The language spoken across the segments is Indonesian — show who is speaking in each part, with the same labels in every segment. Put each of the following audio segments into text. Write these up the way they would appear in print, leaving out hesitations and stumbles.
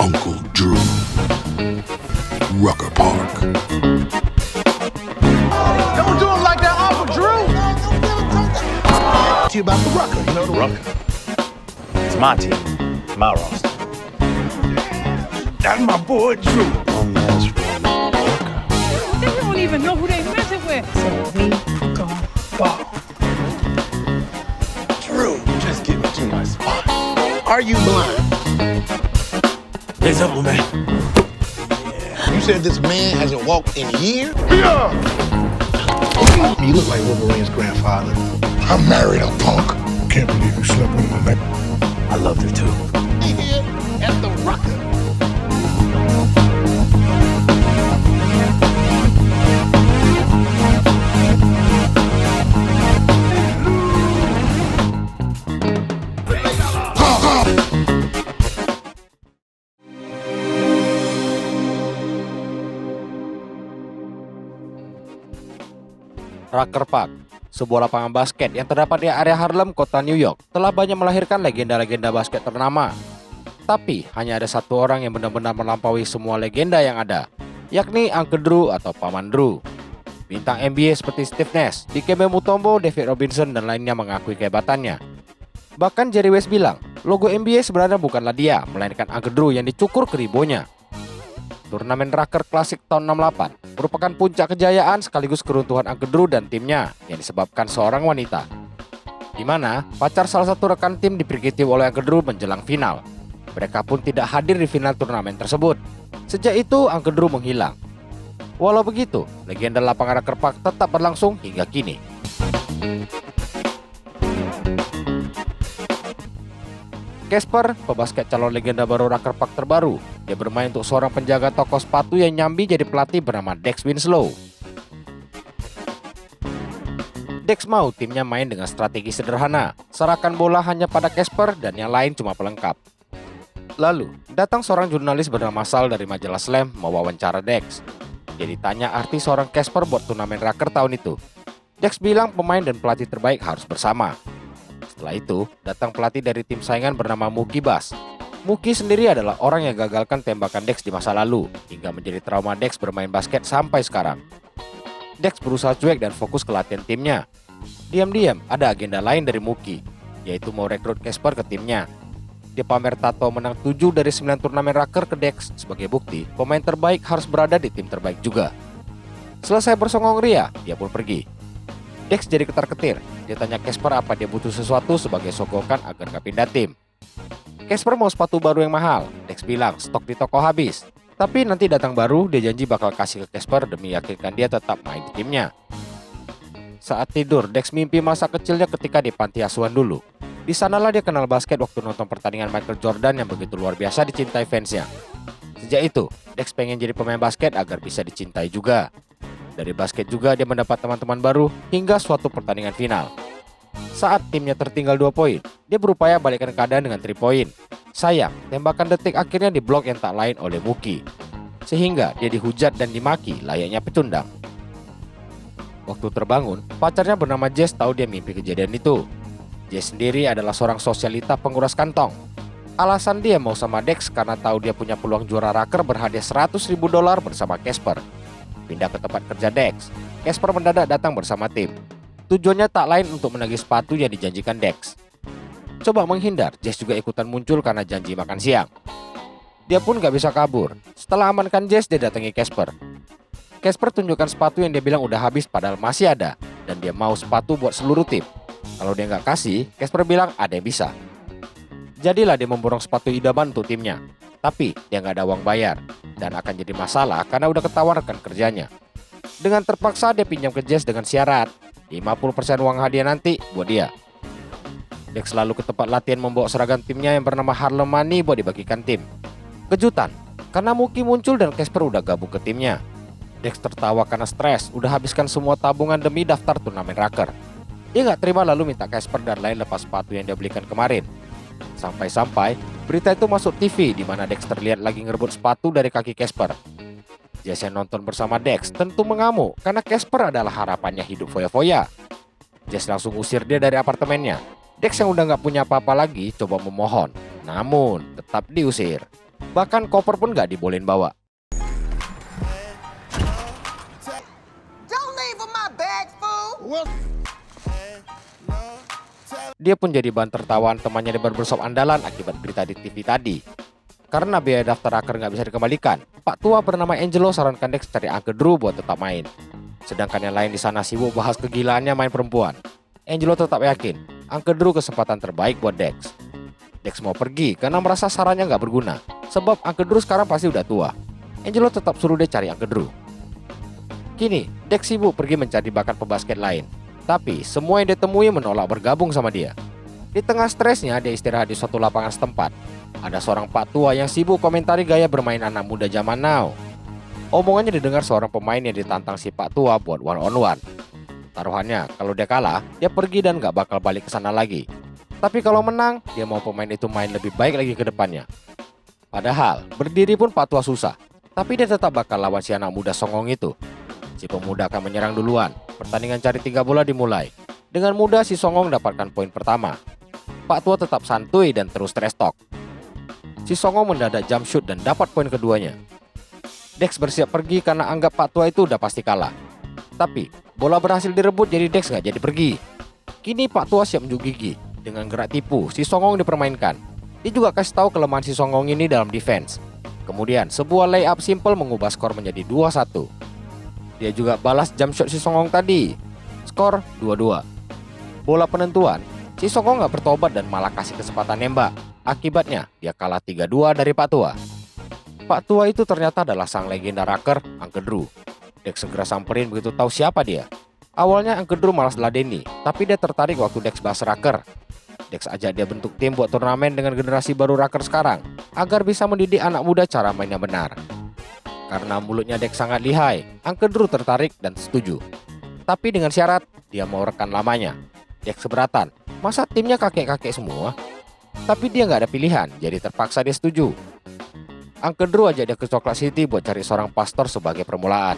Speaker 1: Uncle Drew. Rucker Park.
Speaker 2: Don't do him like that, Uncle Drew. To you about the Rucker, you know the
Speaker 3: Rucker. It's my team, my roster.
Speaker 2: That's my boy Drew.
Speaker 4: They don't even know who they messing with.
Speaker 2: So we gon' ball. Drew, just give me to my spot. Are you blind?
Speaker 3: Hey, something, man.
Speaker 2: You said this man hasn't walked in years?
Speaker 1: Yeah!
Speaker 2: You look like Wolverine's grandfather.
Speaker 1: I married a punk. Can't believe you slept with my neck.
Speaker 3: I loved her too.
Speaker 2: Here at the Rucker.
Speaker 5: Rucker Park, sebuah lapangan basket yang terdapat di area Harlem, kota New York, telah banyak melahirkan legenda-legenda basket ternama. Tapi hanya ada satu orang yang benar-benar melampaui semua legenda yang ada, yakni Uncle Drew atau Paman Drew. Bintang NBA seperti Steve Nash, Dikembe Mutombo, David Robinson, dan lainnya mengakui kehebatannya. Bahkan Jerry West bilang, logo NBA sebenarnya bukanlah dia, melainkan Uncle Drew yang dicukur keribonya. Turnamen Rucker Classic tahun 68 merupakan puncak kejayaan sekaligus keruntuhan Uncle Drew dan timnya yang disebabkan seorang wanita, di mana pacar salah satu rekan tim dipergiti oleh Uncle Drew menjelang final. Mereka pun tidak hadir di final turnamen tersebut. Sejak itu Uncle Drew menghilang. Walau begitu, legenda lapangan Rucker Park tetap berlangsung hingga kini. Casper, pebasket calon legenda baru Rucker Park terbaru. Dia bermain untuk seorang penjaga toko sepatu yang nyambi jadi pelatih bernama Dex Winslow. Dex mau timnya main dengan strategi sederhana, serahkan bola hanya pada Casper dan yang lain cuma pelengkap. Lalu, datang seorang jurnalis bernama Sal dari majalah Slam mewawancara Dex. Dia ditanya arti seorang Casper buat turnamen Rucker tahun itu. Dex bilang pemain dan pelatih terbaik harus bersama. Setelah itu, datang pelatih dari tim saingan bernama Mookie Bass. Mookie sendiri adalah orang yang gagalkan tembakan Dex di masa lalu, hingga menjadi trauma Dex bermain basket sampai sekarang. Dex berusaha cuek dan fokus ke latihan timnya. Diam-diam, ada agenda lain dari Mookie, yaitu mau rekrut Casper ke timnya. Dia pamer tato menang 7 dari 9 turnamen Rucker ke Dex sebagai bukti pemain terbaik harus berada di tim terbaik juga. Selesai bersongong ria, dia pun pergi. Dex jadi ketar-ketir. Dia tanya Casper apa dia butuh sesuatu sebagai sogokan agar gak pindah tim. Casper mau sepatu baru yang mahal. Dex bilang stok di toko habis. Tapi nanti datang baru, dia janji bakal kasih ke Casper demi yakinkan dia tetap main di timnya. Saat tidur, Dex mimpi masa kecilnya ketika di panti asuhan dulu. Di sanalah dia kenal basket waktu nonton pertandingan Michael Jordan yang begitu luar biasa dicintai fansnya. Sejak itu, Dex pengen jadi pemain basket agar bisa dicintai juga. Dari basket juga dia mendapat teman-teman baru hingga suatu pertandingan final. Saat timnya tertinggal 2 poin, dia berupaya balikkan keadaan dengan 3 poin. Sayang, tembakan detik akhirnya diblok yang tak lain oleh Mookie. Sehingga dia dihujat dan dimaki layaknya pecundang. Waktu terbangun, pacarnya bernama Jess tahu dia mimpi kejadian itu. Jess sendiri adalah seorang sosialita penguras kantong. Alasan dia mau sama Dex karena tahu dia punya peluang juara Rucker berhadiah $100.000 bersama Casper. Pindah ke tempat kerja Dex, Casper mendadak datang bersama tim. Tujuannya tak lain untuk menagih sepatu yang dijanjikan Dex. Coba menghindar, Jess juga ikutan muncul karena janji makan siang. Dia pun gak bisa kabur. Setelah amankan Jess, dia datangi Casper. Casper tunjukkan sepatu yang dia bilang udah habis padahal masih ada. Dan dia mau sepatu buat seluruh tim. Kalau dia gak kasih, Casper bilang ada yang bisa. Jadilah dia memborong sepatu idaman untuk timnya. Tapi dia gak ada uang bayar. Dan akan jadi masalah karena udah ketahuan rekan kerjanya. Dengan terpaksa dia pinjam ke Jess dengan syarat 50% uang hadiah nanti buat dia. Dex selalu ke tempat latihan membawa seragam timnya yang bernama Harlem Money buat dibagikan tim. Kejutan, karena Mookie muncul dan Casper udah gabung ke timnya. Dex tertawa karena stres, udah habiskan semua tabungan demi daftar turnamen Rucker. Dia gak terima lalu minta Casper dan lain lepas sepatu yang dia belikan kemarin. Sampai-sampai berita itu masuk TV di mana Dex terlihat lagi ngerebut sepatu dari kaki Casper. Jess yang nonton bersama Dex tentu mengamuk karena Casper adalah harapannya hidup foya-foya. Jess langsung usir dia dari apartemennya. Dex yang udah gak punya apa-apa lagi coba memohon, namun tetap diusir. Bahkan koper pun gak dibolehin bawa.
Speaker 6: Don't leave with my bag, fool.
Speaker 5: Dia pun jadi bahan tertawaan temannya di barbershop andalan akibat berita di TV tadi. Karena biaya daftar raker nggak bisa dikembalikan, Pak tua bernama Angelo sarankan Dex cari Uncle Drew buat tetap main. Sedangkan yang lain di sana sibuk bahas kegilaannya main perempuan. Angelo tetap yakin Uncle Drew kesempatan terbaik buat Dex. Dex mau pergi karena merasa sarannya nggak berguna, sebab Uncle Drew sekarang pasti udah tua. Angelo tetap suruh dia cari Uncle Drew. Kini, Dex sibuk pergi mencari bakat pebasket lain. Tapi semua yang ditemui menolak bergabung sama dia. Di tengah stresnya, dia istirahat di suatu lapangan setempat. Ada seorang pak tua yang sibuk komentari gaya bermain anak muda zaman now. Omongannya didengar seorang pemain yang ditantang si pak tua buat one on one. Taruhannya, kalau dia kalah, dia pergi dan gak bakal balik ke sana lagi. Tapi kalau menang, dia mau pemain itu main lebih baik lagi ke depannya. Padahal, berdiri pun pak tua susah. Tapi dia tetap bakal lawan si anak muda songong itu. Si pemuda akan menyerang duluan. Pertandingan cari 3 bola dimulai. Dengan mudah si songong dapatkan poin pertama. Pak tua tetap santuy dan terus trash talk. Si songong mendadak jump shoot dan dapat poin keduanya. Dex bersiap pergi karena anggap pak tua itu udah pasti kalah. Tapi bola berhasil direbut jadi Dex gak jadi pergi. Kini pak tua siap menunjuk gigi. Dengan gerak tipu, si songong dipermainkan. Dia juga kasih tahu kelemahan si songong ini dalam defense. Kemudian sebuah layup simple mengubah skor menjadi 2-1. Dia juga balas jump shot si songong tadi. Skor 2-2. Bola penentuan, si songong gak bertobat dan malah kasih kesempatan nembak. Akibatnya, dia kalah 3-2 dari Pak Tua. Pak Tua itu ternyata adalah sang legenda raker, Uncle Drew. Dex segera samperin begitu tahu siapa dia. Awalnya Uncle Drew malas ladeni, tapi dia tertarik waktu Dex bahas raker. Dex ajak dia bentuk tim buat turnamen dengan generasi baru raker sekarang, agar bisa mendidik anak muda cara mainnya benar. Karena mulutnya Dex sangat lihai, Uncle Drew tertarik dan setuju. Tapi dengan syarat, dia mau rekan lamanya. Dex keberatan, masa timnya kakek-kakek semua? Tapi dia nggak ada pilihan, jadi terpaksa dia setuju. Uncle Drew ajak dia ke Chocolate City buat cari seorang pastor sebagai permulaan.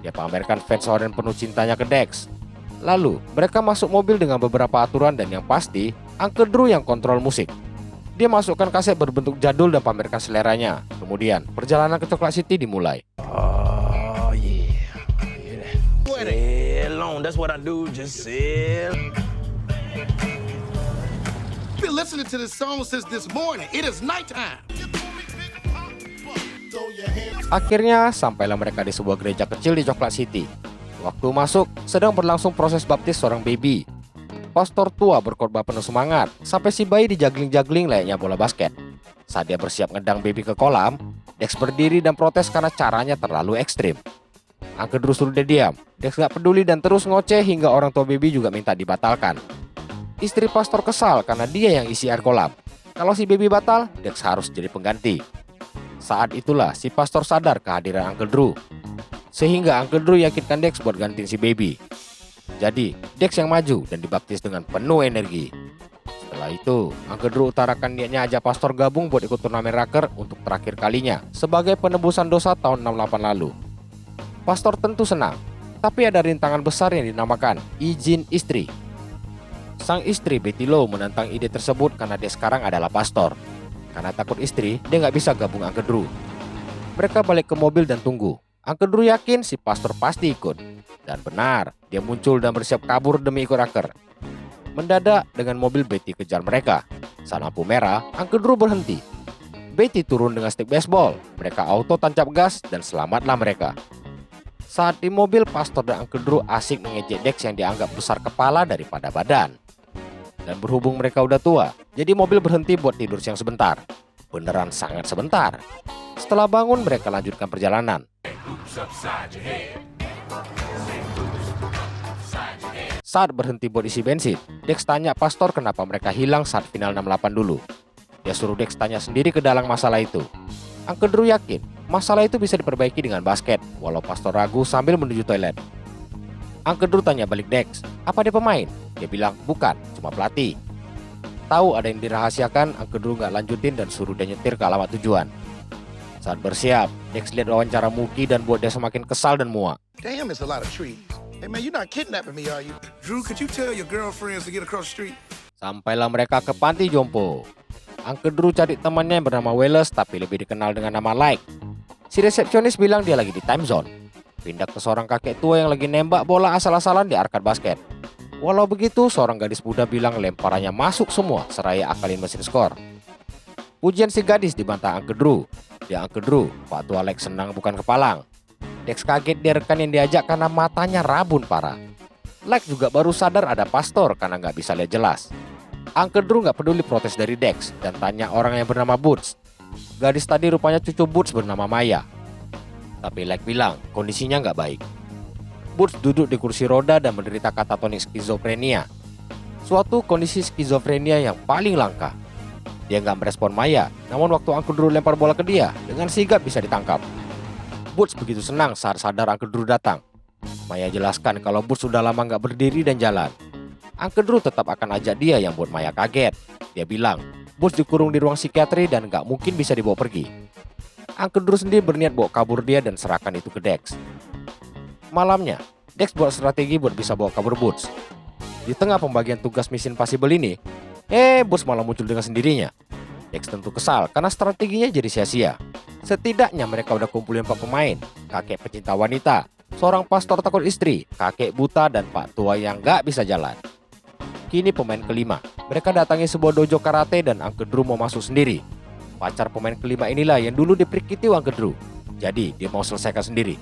Speaker 5: Dia pamerkan fans orange penuh cintanya ke Dex. Lalu, mereka masuk mobil dengan beberapa aturan dan yang pasti, Uncle Drew yang kontrol musik. Dia masukkan kaset berbentuk jadul dan pamerkan seleranya. Kemudian, perjalanan ke Chocolate City dimulai.
Speaker 3: Oh, yeah. Sail on, that's what I do, just sail.
Speaker 2: Been listening to this song since this morning. It is nighttime.
Speaker 5: Akhirnya, sampailah mereka di sebuah gereja kecil di Chocolate City. Waktu masuk, sedang berlangsung proses baptis seorang baby. Pastor tua berkhotbah penuh semangat, sampai si bayi dijagling-jagling layaknya bola basket. Saat dia bersiap ngedang baby ke kolam, Dex berdiri dan protes karena caranya terlalu ekstrim. Uncle Drew suruh dia diam. Dex gak peduli dan terus ngoceh hingga orang tua baby juga minta dibatalkan. Istri pastor kesal karena dia yang isi air kolam. Kalau si baby batal, Dex harus jadi pengganti. Saat itulah si pastor sadar kehadiran Uncle Drew. Sehingga Uncle Drew yakinkan Dex buat gantiin si baby. Jadi, Dex yang maju dan dibaptis dengan penuh energi. Setelah itu, Uncle Drew utarakan niatnya ajak pastor gabung buat ikut turnamen raker untuk terakhir kalinya sebagai penebusan dosa tahun 68 lalu. Pastor tentu senang, tapi ada rintangan besar yang dinamakan izin istri. Sang istri Betty Lowe menentang ide tersebut karena dia sekarang adalah pastor. Karena takut istri, dia nggak bisa gabung Uncle Drew. Mereka balik ke mobil dan tunggu. Uncle Drew yakin si pastor pasti ikut. Dan benar, dia muncul dan bersiap kabur demi ikut raker. Mendadak dengan mobil Betty kejar mereka. Saat lampu merah, Uncle Drew berhenti. Betty turun dengan stick baseball. Mereka auto tancap gas dan selamatlah mereka. Saat di mobil, pastor dan Uncle Drew asik mengejek Dex yang dianggap besar kepala daripada badan. Dan berhubung mereka udah tua, jadi mobil berhenti buat tidur siang sebentar. Beneran sangat sebentar. Setelah bangun, mereka lanjutkan perjalanan. Saat berhenti buat isi bensin, Dex tanya pastor kenapa mereka hilang saat final 68 dulu. Dia suruh Dex tanya sendiri ke dalang masalah itu. Uncle Drew yakin masalah itu bisa diperbaiki dengan basket, walau pastor ragu sambil menuju toilet. Uncle Drew tanya balik Dex, apa dia pemain? Dia bilang, bukan, cuma pelatih. Tahu ada yang dirahasiakan, Uncle Drew gak lanjutin dan suruh dia nyetir ke alamat tujuan. Saat bersiap, Dex lihat wawancara Mookie dan buat dia semakin kesal dan muak.
Speaker 2: Damn, it's a lot of trees. Hey man, you're not kidnapping me, are you? Drew, could you tell your girlfriends to get across the street?
Speaker 5: Sampailah mereka ke panti jompo. Uncle Drew cari temannya yang bernama Wallace tapi lebih dikenal dengan nama Like. Si resepsionis bilang dia lagi di time zone. Pindah ke seorang kakek tua yang lagi nembak bola asal-asalan di arcade basket. Walau begitu, seorang gadis muda bilang lemparannya masuk semua seraya akalin mesin skor. Pujian si gadis dibantah Uncle Drew. Dia Uncle Drew, Pak Tua Like senang bukan kepalang. Dex kaget dia rekan yang diajak karena matanya rabun parah. Like juga baru sadar ada pastor karena nggak bisa lihat jelas. Uncle Drew nggak peduli protes dari Dex dan tanya orang yang bernama Boots. Gadis tadi rupanya cucu Boots bernama Maya. Tapi Like bilang kondisinya nggak baik. Boots duduk di kursi roda dan menderita katatonik skizofrenia. Suatu kondisi skizofrenia yang paling langka. Dia nggak merespon Maya, namun waktu Uncle Drew lempar bola ke dia, dengan sigap bisa ditangkap. Boots begitu senang saat sadar Uncle Drew datang. Maya jelaskan kalau Boots sudah lama nggak berdiri dan jalan. Uncle Drew tetap akan ajak dia yang buat Maya kaget. Dia bilang, Boots dikurung di ruang psikiatri dan nggak mungkin bisa dibawa pergi. Uncle Drew sendiri berniat bawa kabur dia dan serahkan itu ke Dex. Malamnya, Dex buat strategi buat bisa bawa kabur Boots. Di tengah pembagian tugas mission possible ini, Boots malah muncul dengan sendirinya. Dex tentu kesal karena strateginya jadi sia-sia. Setidaknya mereka udah kumpulin 4 pemain, kakek pecinta wanita, seorang pastor takut istri, kakek buta, dan pak tua yang gak bisa jalan. Kini pemain kelima, mereka datangi sebuah dojo karate dan Uncle Drew mau masuk sendiri. Pacar pemain kelima inilah yang dulu diperikiti Uncle Drew, jadi dia mau selesaikan sendiri.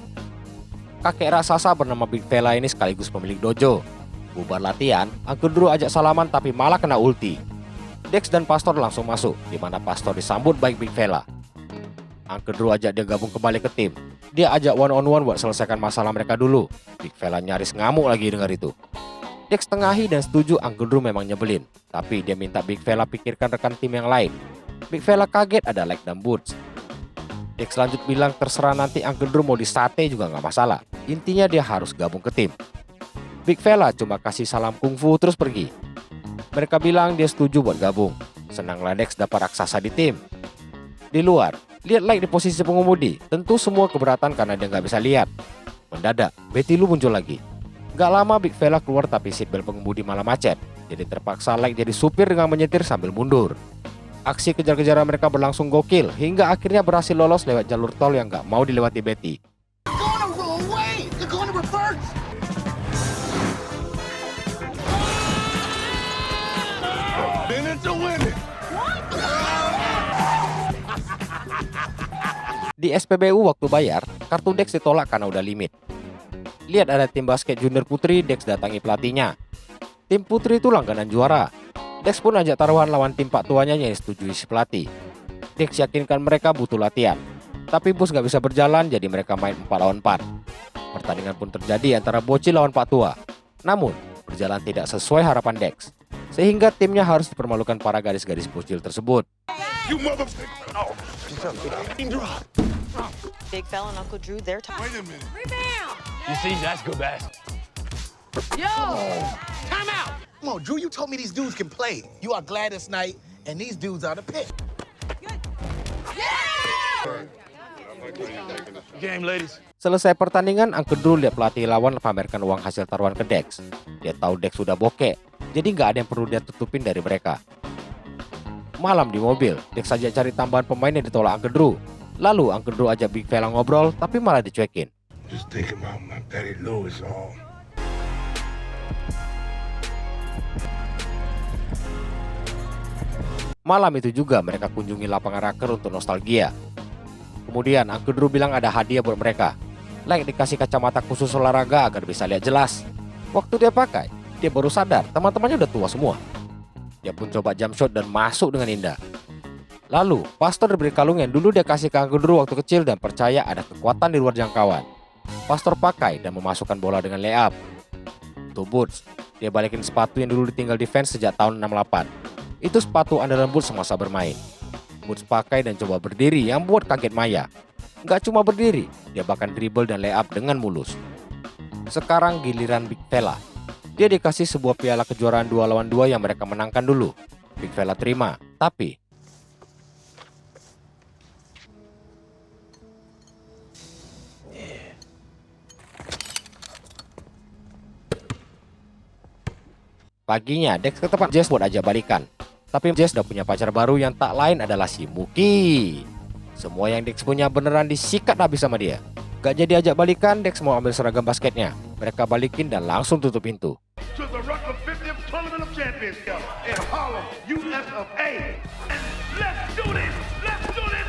Speaker 5: Kakek raksasa bernama Big Fella ini sekaligus pemilik dojo. Bubar latihan, Uncle Drew ajak salaman tapi malah kena ulti. Dex dan pastor langsung masuk, di mana pastor disambut baik Big Fella. Uncle Drew ajak dia gabung kembali ke tim. Dia ajak one on one buat selesaikan masalah mereka dulu. Big Fella nyaris ngamuk lagi dengar itu. Dex tengahi dan setuju Uncle Drew memang nyebelin, tapi dia minta Big Fella pikirkan rekan tim yang lain. Big Fella kaget ada Like dan Boots. Dex lanjut bilang terserah nanti Uncle Drew mau disate juga nggak masalah. Intinya dia harus gabung ke tim. Big Fella cuma kasih salam kungfu terus pergi. Mereka bilang dia setuju buat gabung. Senanglah Dex dapat raksasa di tim. Di luar, lihat Like di posisi pengemudi. Tentu semua keberatan karena dia nggak bisa lihat. Mendadak, Betty Lou muncul lagi. Gak lama Big Fella keluar tapi seatbelt pengemudi malah macet. Jadi terpaksa Like jadi supir dengan menyetir sambil mundur. Aksi kejar-kejaran mereka berlangsung gokil hingga akhirnya berhasil lolos lewat jalur tol yang gak mau dilewati Betty.
Speaker 2: They're gonna roll away. They're gonna reverse. Minute to win it.
Speaker 5: Di SPBU waktu bayar, kartu Dex ditolak karena udah limit. Lihat ada tim basket junior putri, Dex datangi pelatihnya. Tim putri itu langganan juara. Dex pun ajak taruhan lawan tim pak tuanya yang disetujui si pelatih. Dex yakinkan mereka butuh latihan. Tapi bus gak bisa berjalan jadi mereka main 4 lawan 4. Pertandingan pun terjadi antara bocil lawan pak tua. Namun, berjalan tidak sesuai harapan Dex. Sehingga timnya harus dipermalukan para gadis-gadis bocil tersebut.
Speaker 2: You motherfucker. Oh.
Speaker 7: Big Fella and Uncle Drew, they're talking.
Speaker 2: Wait a minute.
Speaker 4: Rebound!
Speaker 3: You see, that's good basket.
Speaker 4: Yo!
Speaker 2: Time out. Come on, Drew, you told me these dudes can play. You are Gladys Knight, and these dudes are the pick.
Speaker 3: Game, ladies.
Speaker 5: Selesai pertandingan, Uncle Drew lihat pelatih lawan pamerkan uang hasil taruhan ke Dex. Dia tahu Dex sudah bokeh, jadi nggak ada yang perlu dia tutupin dari mereka. Malam di mobil, Dex ajak cari tambahan pemain yang ditolak Uncle Drew. Lalu Uncle Drew ajak Big Fella ngobrol, tapi malah dicuekin.
Speaker 1: Just think about my Betty Lou is all.
Speaker 5: Malam itu juga mereka kunjungi lapangan raker untuk nostalgia. Kemudian Uncle Drew bilang ada hadiah buat mereka. Like dikasih kacamata khusus olahraga agar bisa lihat jelas. Waktu dia pakai, dia baru sadar teman-temannya udah tua semua. Dia pun coba jump shot dan masuk dengan indah. Lalu, pastor diberi kalung yang dulu dia kasih ke Uncle Drew waktu kecil dan percaya ada kekuatan di luar jangkauan. Pastor pakai dan memasukkan bola dengan layup. Untuk Boots, dia balikin sepatu yang dulu ditinggal defense sejak tahun 68. Itu sepatu andalan Boots semasa bermain. Boots pakai dan coba berdiri yang buat kaget Maya. Nggak cuma berdiri, dia bahkan dribble dan layup dengan mulus. Sekarang giliran Big Fella. Dia dikasih sebuah piala kejuaraan 2 lawan 2 yang mereka menangkan dulu. Big Fella terima, tapi paginya Dex ke tempat Jess buat ajak balikan. Tapi Jess udah punya pacar baru yang tak lain adalah si Muki. Semua yang Dex punya beneran disikat habis sama dia. Gak jadi ajak balikan, Dex mau ambil seragam basketnya. Mereka balikin dan langsung tutup pintu.
Speaker 8: To the Rucker 50th Tournament of Champions in Harlem, US of A. And let's do this! Let's do this!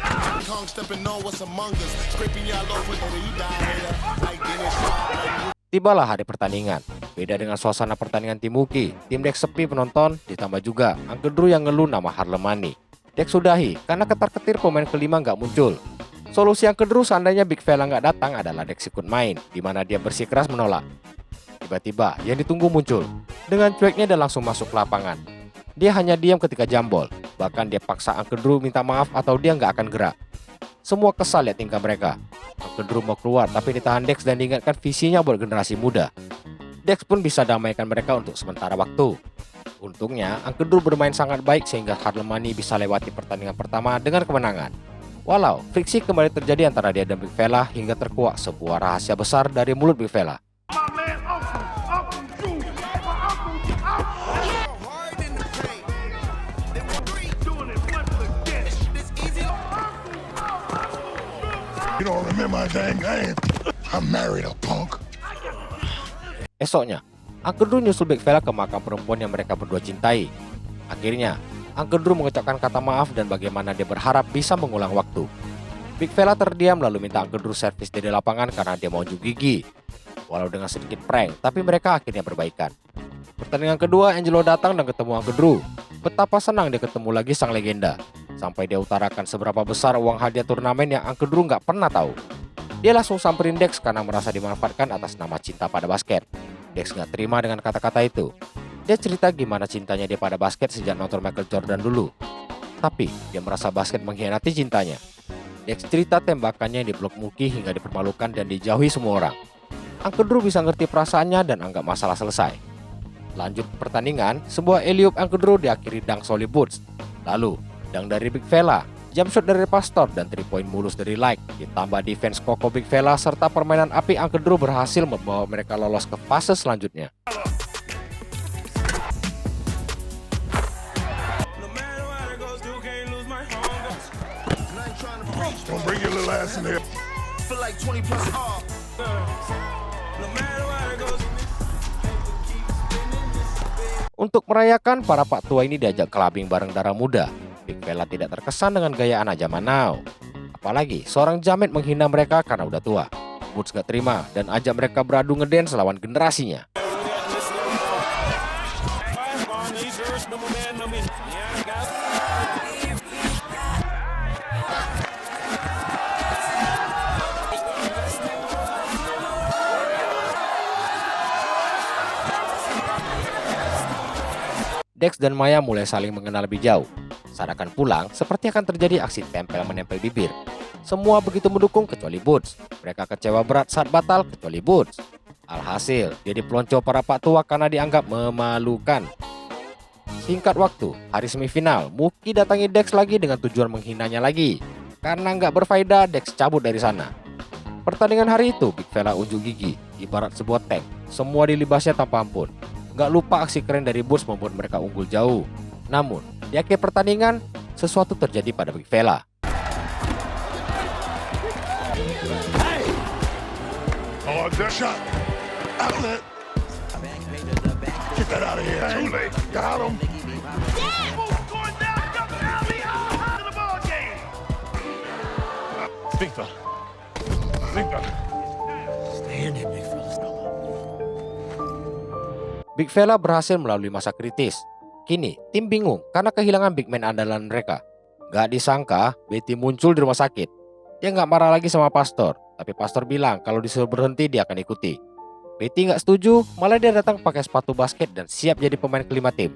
Speaker 5: Tibalah hari pertandingan. Beda dengan suasana pertandingan tim Muki, tim Dex sepi penonton, ditambah juga Uncle Drew yang ngeluh nama Harlem Money. Dex sudahi karena ketar-ketir pemain kelima nggak muncul. Solusi yang kedua seandainya Big Fella nggak datang adalah Dex ikut main, di mana dia bersikeras menolak. Tiba-tiba yang ditunggu muncul. Dengan cueknya dia langsung masuk ke lapangan. Dia hanya diam ketika jambol, bahkan dia paksa Uncle Drew minta maaf atau dia nggak akan gerak. Semua kesal lihat tingkah mereka. Uncle Drew mau keluar tapi ditahan Dex dan diingatkan visinya buat generasi muda. Dex pun bisa damaikan mereka untuk sementara waktu. Untungnya Uncle Drew bermain sangat baik sehingga Harlem Money bisa lewati pertandingan pertama dengan kemenangan. Walau friksi kembali terjadi antara dia dan Big Fella hingga terkuak sebuah rahasia besar dari mulut Big Fella.
Speaker 8: My man, Uncle Drew, my Uncle, doing it once again.
Speaker 1: You don't remember my dang name. I married a punk.
Speaker 5: Esoknya, Uncle Drew nyusul Big Fella ke makam perempuan yang mereka berdua cintai. Akhirnya, Uncle Drew mengucapkan kata maaf dan bagaimana dia berharap bisa mengulang waktu. Big Fella terdiam lalu minta Uncle Drew servis dari lapangan karena dia mau unjuk gigi. Walau dengan sedikit prank, tapi mereka akhirnya berbaikan. Pertandingan kedua, Angelo datang dan ketemu Uncle Drew. Betapa senang dia ketemu lagi sang legenda. Sampai dia utarakan seberapa besar uang hadiah turnamen yang Uncle Drew nggak pernah tahu. Dia langsung samperin Dex karena merasa dimanfaatkan atas nama cinta pada basket. Dex nggak terima dengan kata-kata itu. Dia cerita gimana cintanya dia pada basket sejak nonton Michael Jordan dulu. Tapi dia merasa basket mengkhianati cintanya. Dex cerita tembakannya di blok Muki hingga dipermalukan dan dijauhi semua orang. Uncle Drew bisa ngerti perasaannya dan anggap masalah selesai. Lanjut pertandingan, sebuah alley-oop Uncle Drew diakhiri dunk Solly Boots. Lalu, dunk dari Big Fella, jump shot dari Pastor dan 3 point mulus dari Like. Ditambah defense kokoh Big Fella serta permainan api Uncle Drew berhasil membawa mereka lolos ke fase selanjutnya.
Speaker 1: Don't bring your little ass in here.
Speaker 5: Untuk merayakan, para pak tua ini diajak kelabing bareng darah muda. Big Fella tidak terkesan dengan gaya anak zaman now. Apalagi seorang jamet menghina mereka karena udah tua. Boots gak terima dan ajak mereka beradu ngedance lawan generasinya. Dex dan Maya mulai saling mengenal lebih jauh. Saat akan pulang, seperti akan terjadi aksi tempel-menempel bibir. Semua begitu mendukung kecuali Boots. Mereka kecewa berat saat batal kecuali Boots. Alhasil, dia dipelonco para pak tua karena dianggap memalukan. Singkat waktu, hari semifinal, Muki datangi Dex lagi dengan tujuan menghinanya lagi. Karena nggak berfaedah, Dex cabut dari sana. Pertandingan hari itu, Big Fella unjuk gigi, ibarat sebuah tank. Semua dilibasnya tanpa ampun. Gak lupa aksi keren dari Boots membuat mereka unggul jauh. Namun, di akhir pertandingan, sesuatu terjadi pada Big Fella.
Speaker 1: Oh, that shot. Outlet. Get that out of here. Too late. Got him.
Speaker 8: Going down, got the alley, to the ball game.
Speaker 1: Big fella. Big fella.
Speaker 5: Big Fella berhasil melalui masa kritis. Kini, tim bingung karena kehilangan big man andalan mereka. Gak disangka, Betty muncul di rumah sakit. Dia gak marah lagi sama Pastor, tapi Pastor bilang kalau disuruh berhenti dia akan ikuti. Betty gak setuju, malah dia datang pakai sepatu basket dan siap jadi pemain kelima tim.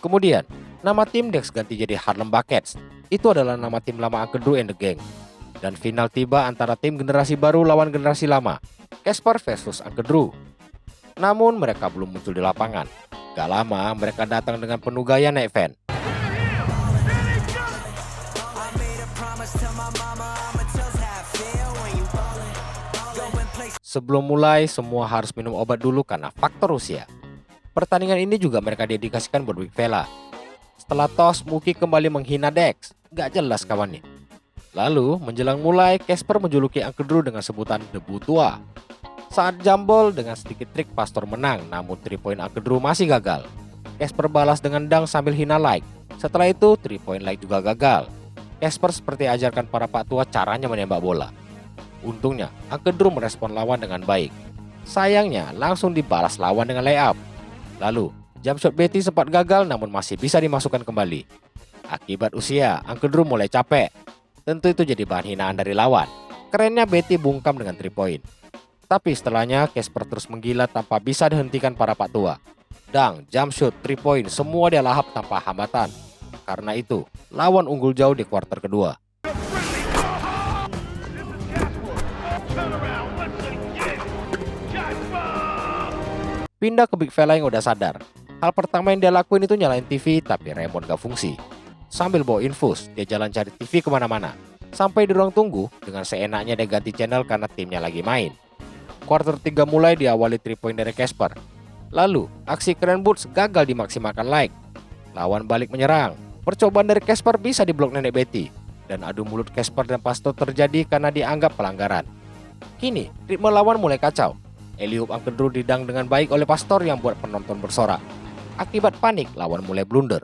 Speaker 5: Kemudian, nama tim Dex ganti jadi Harlem Buckets. Itu adalah nama tim lama Uncle Drew and the Gang. Dan final tiba antara tim generasi baru lawan generasi lama, Casper versus Uncle Drew. Namun mereka belum muncul di lapangan. Gak lama mereka datang dengan penuh gaya naik van. Sebelum mulai, semua harus minum obat dulu karena faktor usia. Pertandingan ini juga mereka dedikasikan buat Big Fella. Setelah tos, Mookie kembali menghina Dex. Gak jelas kawannya. Lalu, menjelang mulai, Casper menjuluki Uncle Drew dengan sebutan debu tua. Saat jambol, dengan sedikit trik Pastor menang, namun 3 point Uncle Drew masih gagal. Casper balas dengan dunk sambil hina Like. Setelah itu, 3 point Like juga gagal. Casper seperti ajarkan para pak tua caranya menembak bola. Untungnya, Uncle Drew merespon lawan dengan baik. Sayangnya, langsung dibalas lawan dengan layup. Lalu, jump shot Betty sempat gagal namun masih bisa dimasukkan kembali. Akibat usia, Uncle Drew mulai capek. Tentu itu jadi bahan hinaan dari lawan. Kerennya Betty bungkam dengan 3 point. Tapi setelahnya Casper terus menggila tanpa bisa dihentikan para pak tua. Dunk, jump shoot, 3 point semua dia lahap tanpa hambatan. Karena itu, lawan unggul jauh di kuarter kedua. Pindah ke big fella yang udah sadar. Hal pertama yang dia lakuin itu nyalain TV, tapi remote gak fungsi. Sambil bawa infus, dia jalan cari TV kemana-mana. Sampai di ruang tunggu, dengan seenaknya dia ganti channel karena timnya lagi main. Kuarter 3 mulai diawali 3 point dari Casper. Lalu, aksi keren Boots gagal dimaksimalkan Like. Lawan balik menyerang. Percobaan dari Casper bisa diblok nenek Betty. Dan adu mulut Casper dan Pastor terjadi karena dianggap pelanggaran. Kini, ritme lawan mulai kacau. Alley-oop Uncle Drew didang dengan baik oleh Pastor yang buat penonton bersorak. Akibat panik, lawan mulai blunder.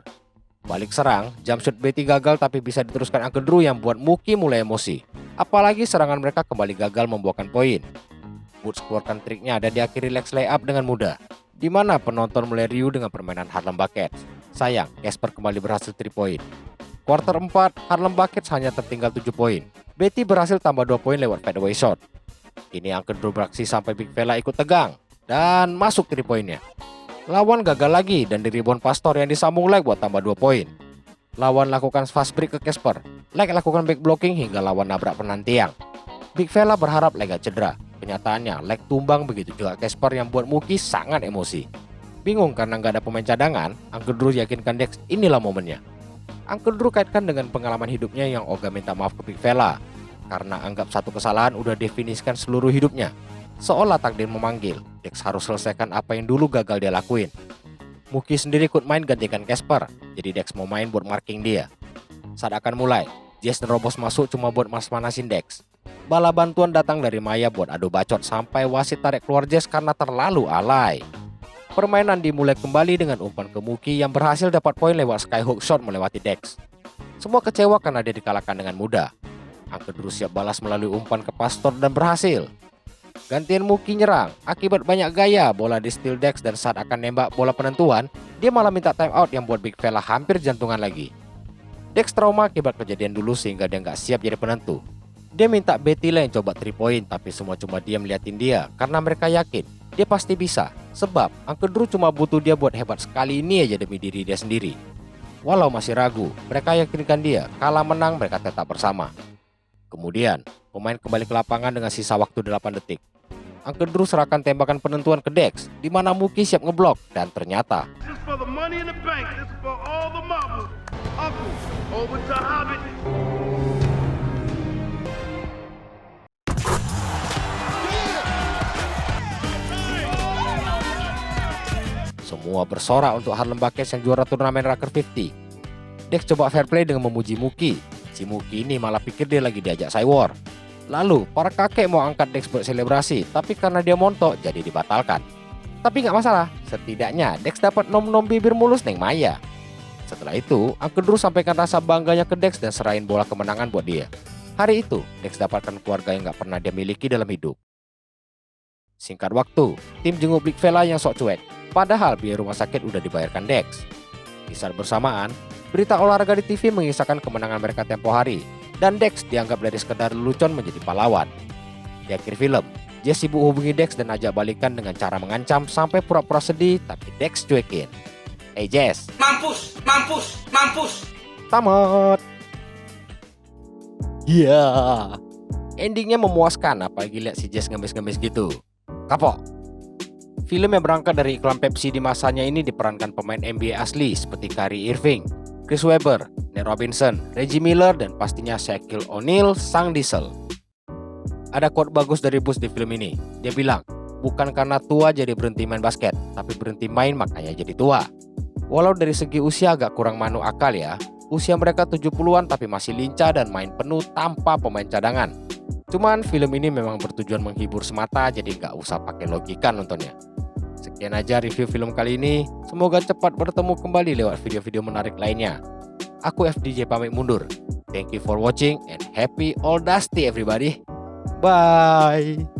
Speaker 5: Balik serang, jump shot Betty gagal tapi bisa diteruskan Uncle Drew yang buat Mookie mulai emosi. Apalagi serangan mereka kembali gagal membuahkan poin. Boots keluarkan triknya dan diakhiri Lex layup dengan mudah. Di mana penonton mulai riuh dengan permainan Harlem Buckets. Sayang, Casper kembali berhasil 3 point. Kuarter 4, Harlem Buckets hanya tertinggal 7 poin. Betty berhasil tambah 2 poin lewat fadeaway shot. Kini Uncle Drew beraksi sampai big fella ikut tegang. Dan masuk 3 poinnya. Lawan gagal lagi dan di rebound Pastor yang disambung Like buat tambah 2 poin. Lawan lakukan fast break ke Casper. Like lakukan back blocking hingga lawan nabrak penantiang. Big fella berharap Like gak cedera. Kenyataannya Like tumbang, begitu juga Casper yang buat Mookie sangat emosi. Bingung karena gak ada pemain cadangan, Uncle Drew yakinkan Dex inilah momennya. Uncle Drew kaitkan dengan pengalaman hidupnya yang Oga minta maaf ke big fella. Karena anggap satu kesalahan udah definisikan seluruh hidupnya. Seolah takdir memanggil, Dex harus selesaikan apa yang dulu gagal dia lakuin. Mookie sendiri ikut main gantikan Casper, jadi Dex mau main buat marking dia. Saat akan mulai, Jess dan Robos masuk cuma buat manasin Dex. Bala bantuan datang dari Maya buat adu bacot sampai wasit tarik keluar Jess karena terlalu alay. Permainan dimulai kembali dengan umpan ke Mookie yang berhasil dapat poin lewat skyhook shot melewati Dex. Semua kecewa karena dia dikalahkan dengan mudah. Uncle Drew siap balas melalui umpan ke Pastor dan berhasil. Gantian Mookie nyerang, akibat banyak gaya bola di steal Dex dan saat akan nembak bola penentuan, dia malah minta time out yang buat big fella hampir jantungan lagi. Dex trauma akibat kejadian dulu sehingga dia nggak siap jadi penentu. Dia minta Betty lah yang coba 3 point tapi semua cuma diam liatin dia karena mereka yakin dia pasti bisa. Sebab Uncle Drew cuma butuh dia buat hebat sekali ini aja demi diri dia sendiri. Walau masih ragu, mereka yakinkan dia kalah menang mereka tetap bersama. Kemudian, pemain kembali ke lapangan dengan sisa waktu 8 detik. Uncle Drew serahkan tembakan penentuan ke Dex, di mana Mookie siap ngeblok, dan ternyata
Speaker 8: This is for the money in the bank. This is for all the marbles. Uncle, over to Hobbit.
Speaker 5: semua bersorak untuk Harlem Buckets yang juara turnamen Rucker 50. Dex coba fair play dengan memuji Mookie. Si Mookie ini malah pikir dia lagi diajak Cywar. Lalu, para kakek mau angkat Dex buat selebrasi, tapi karena dia montok, jadi dibatalkan. Tapi nggak masalah, setidaknya Dex dapat nom-nom bibir mulus neng Maya. Setelah itu, Uncle Drew sampaikan rasa bangganya ke Dex dan serahin bola kemenangan buat dia. Hari itu, Dex dapatkan keluarga yang nggak pernah dia miliki dalam hidup. Singkat waktu, tim jenguk big fella yang sok cuek, padahal biaya rumah sakit udah dibayarkan Dex. Di saat bersamaan, berita olahraga di TV mengisahkan kemenangan mereka tempo hari, dan Dex dianggap dari sekedar lelucon menjadi pahlawan. Di akhir film, Jess sibuk hubungi Dex dan ajak balikan dengan cara mengancam sampai pura-pura sedih, tapi Dex cuekin. Hey Jess,
Speaker 9: Mampus, mampus, mampus.
Speaker 5: tamat. Iya. Endingnya memuaskan apalagi lihat si Jess ngemis-ngemis gitu. Kapok. Film yang berangkat dari iklan Pepsi di masanya ini diperankan pemain NBA asli seperti Kyrie Irving, Chris Webber, Nate Robinson, Reggie Miller, dan pastinya Shaquille O'Neal sang Diesel. Ada quote bagus dari Bush di film ini. Dia bilang, bukan karena tua jadi berhenti main basket, tapi berhenti main makanya jadi tua. Walau dari segi usia agak kurang masuk akal ya, usia mereka 70-an tapi masih lincah dan main penuh tanpa pemain cadangan. Cuman film ini memang bertujuan menghibur semata, jadi nggak usah pakai logika nontonnya. Sekian aja review film kali ini, semoga cepat bertemu kembali lewat video-video menarik lainnya. Aku FDJ pamit mundur. Thank you for watching and happy Oldasty everybody. Bye.